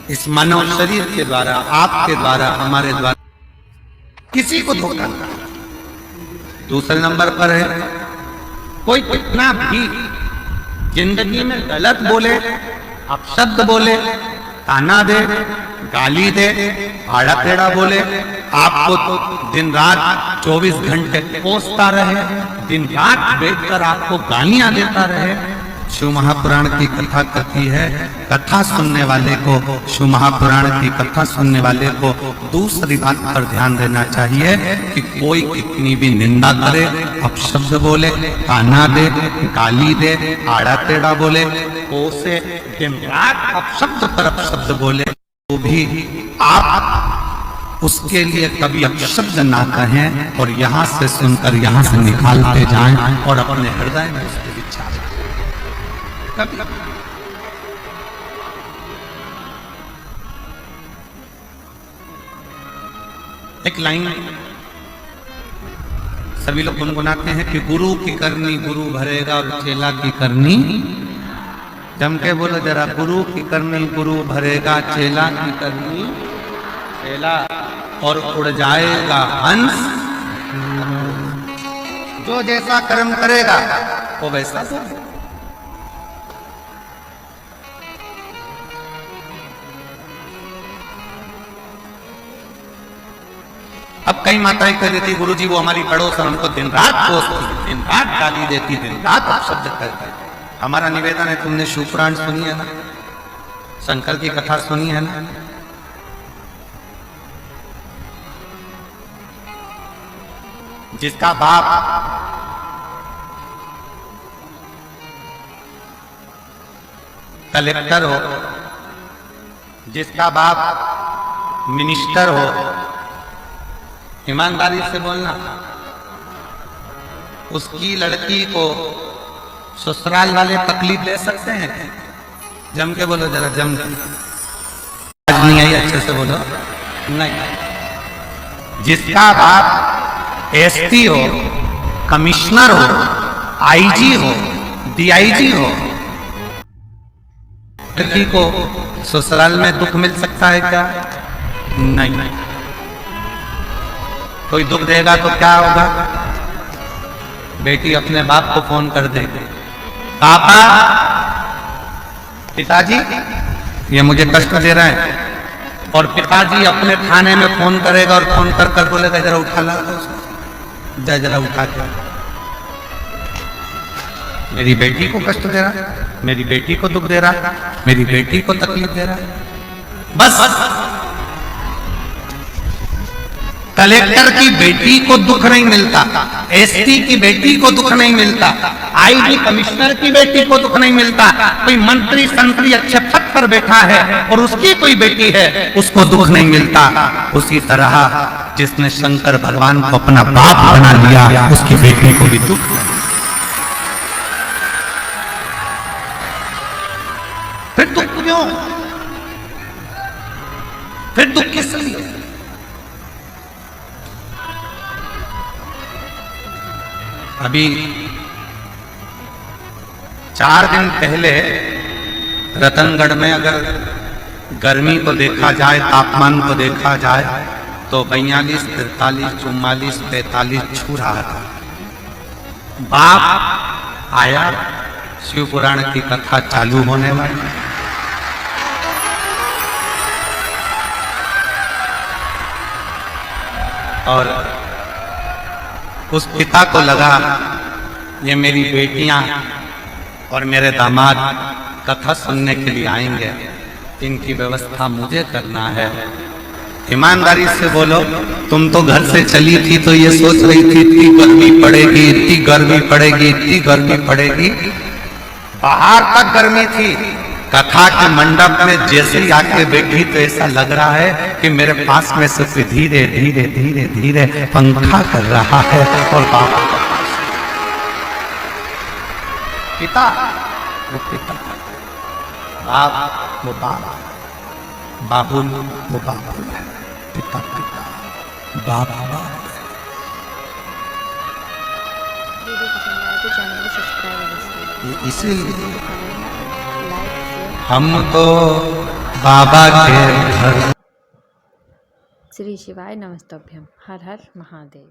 इस मानव शरीर के द्वारा, आपके द्वारा, हमारे द्वारा किसी को धोखा नहीं। दूसरे नंबर पर है, कोई कितना भी जिंदगी में गलत बोले, अपशब्द बोले, ताना दे, गाली दे, आड़ा टेढ़ा बोले, आपको तो दिन रात 24 घंटे कोसता रहे, दिन रात बैठकर आपको गालियां देता रहे, शिव महापुराण की कथा कहती है, कथा सुनने वाले को, शिव महापुराण की कथा सुनने वाले को दूसरी बात पर ध्यान देना चाहिए कि कोई कितनी भी निंदा करे, अपशब्द बोले, ताना दे, गाली दे, आड़ा टेढ़ा बोले, कोसे, दिन रात अपशब्द पर अपशब्द बोले, तो भी आप उसके लिए कभी अपशब्द ना कहें और यहां से सुनकर यहां से निकालते जाएं और अपने हृदय में उसके विचार कभी। एक लाइन सभी लोग गुनगुनाते हैं कि गुरु की करनी गुरु भरेगा और चेला की करनी, जम के बोलो जरा, गुरु की करनी गुरु भरेगा, चेला की करनी चेला, और उड़ जाएगा हंस। जो जैसा कर्म करेगा वो वैसा हो। अब कई माताएं कह देती, गुरुजी वो हमारी पड़ोस, हमको दिन रात कोसती, दिन रात गाली देती, दिन रात अपशब्द करती। हमारा निवेदन है, तुमने शिवपुराण सुनी है ना, शंकर की कथा सुनी है ना, जिसका बाप कलेक्टर हो, जिसका बाप मिनिस्टर हो, ईमानदारी से बोलना, उसकी लड़की को ससुराल वाले तकलीफ दे सकते हैं? जम के बोलो जरा, जम के। आज नहीं आई, अच्छे से बोलो। नहीं, जिसका बाप एसपी हो, कमिश्नर हो, आईजी हो, डीआईजी हो, लड़की को ससुराल में दुख मिल सकता है क्या? नहीं। कोई दुख देगा तो क्या होगा? बेटी अपने बाप को फोन कर देगी, पापा, पिताजी ये मुझे कष्ट दे रहा है, और पिताजी अपने थाने में फोन करेगा और फोन कर कर बोलेगा जरा उठा ला, जरा उठा के, मेरी बेटी को कष्ट दे रहा, मेरी बेटी को दुख दे रहा, मेरी बेटी को तकलीफ दे रहा। बस कलेक्टर की बेटी को दुख नहीं मिलता, एसपी की बेटी को दुख नहीं मिलता, आईजी कमिश्नर की बेटी को दुख नहीं मिलता, कोई मंत्री संतरी अच्छे पद पर बैठा है और उसकी कोई बेटी है उसको दुख नहीं मिलता। उसी तरह जिसने शंकर भगवान को अपना बाप बना लिया उसकी बेटी को भी दुख। फिर दुख क्यों? फिर दुख किस लिए? अभी 4 दिन पहले रतनगढ़ में अगर गर्मी को देखा जाए, तापमान को देखा जाए तो 42, 43, 44, 45 छू रहा था। बाप आया, शिव पुराण की कथा चालू होने वाली, और उस पिता को लगा ये मेरी बेटियां और मेरे दामाद कथा सुनने के लिए आएंगे, इनकी व्यवस्था मुझे करना है। ईमानदारी से बोलो, तुम तो घर से चली थी तो ये सोच रही थी इतनी गर्मी पड़ेगी, इतनी गर्मी पड़ेगी, इतनी गर्मी पड़ेगी, बाहर तक गर्मी थी, कथा के मंडप में जैसे ही आके बैठी तो ऐसा लग रहा है कि मेरे पास में से धीरे धीरे धीरे धीरे पंखा कर रहा है, और पिता वो पिता, बाप वो बाप, बाबुल वो बाबुल है, पिता पिता, बाप बाप। इसीलिए हम तो बाबा के घर। श्री शिवाय नमस्तभ्यम। हर हर महादेव।